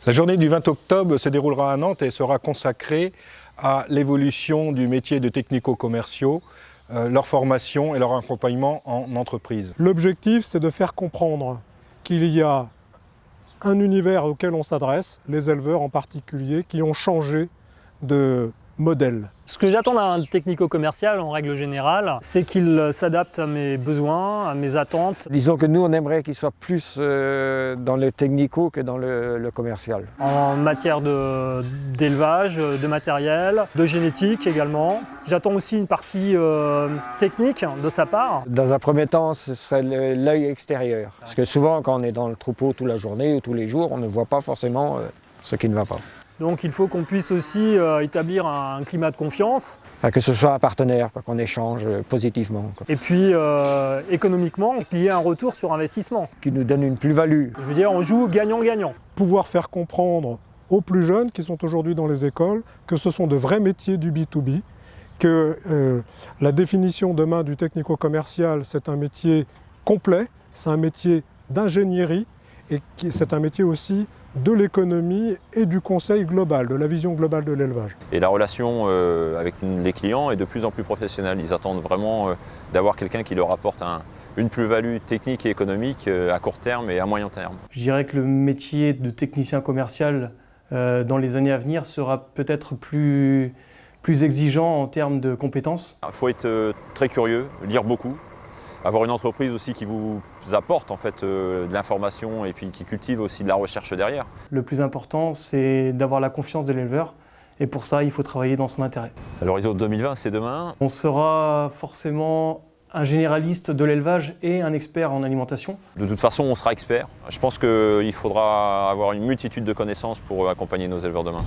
La journée du 20 octobre se déroulera à Nantes et sera consacrée à l'évolution du métier de technico-commerciaux, leur formation et leur accompagnement en entreprise. L'objectif, c'est de faire comprendre qu'il y a un univers auquel on s'adresse, les éleveurs en particulier, qui ont changé de modèle. Ce que j'attends d'un technico-commercial en règle générale, c'est qu'il s'adapte à mes besoins, à mes attentes. Disons que nous, on aimerait qu'il soit plus dans le technico que dans le commercial. En matière d'élevage, de matériel, de génétique également. J'attends aussi une partie technique de sa part. Dans un premier temps, ce serait l'œil extérieur. Parce que souvent, quand on est dans le troupeau toute la journée ou tous les jours, on ne voit pas forcément ce qui ne va pas. Donc il faut qu'on puisse aussi établir un climat de confiance. Enfin, que ce soit un partenaire, qu'on échange positivement. Et puis économiquement, qu'il y ait un retour sur investissement. Qui nous donne une plus-value. Je veux dire, on joue gagnant-gagnant. Pouvoir faire comprendre aux plus jeunes qui sont aujourd'hui dans les écoles que ce sont de vrais métiers du B2B, que la définition demain du technico-commercial, c'est un métier complet, c'est un métier d'ingénierie et c'est un métier aussi de l'économie et du conseil global, de la vision globale de l'élevage. Et la relation avec les clients est de plus en plus professionnelle. Ils attendent vraiment d'avoir quelqu'un qui leur apporte une plus-value technique et économique à court terme et à moyen terme. Je dirais que le métier de technicien commercial dans les années à venir sera peut-être plus exigeant en termes de compétences. Il faut être très curieux, lire beaucoup. Avoir une entreprise aussi qui vous apporte en fait de l'information et puis qui cultive aussi de la recherche derrière. Le plus important, c'est d'avoir la confiance de l'éleveur et pour ça, il faut travailler dans son intérêt. L'horizon 2020, c'est demain. On sera forcément un généraliste de l'élevage et un expert en alimentation. De toute façon, on sera expert. Je pense qu'il faudra avoir une multitude de connaissances pour accompagner nos éleveurs demain.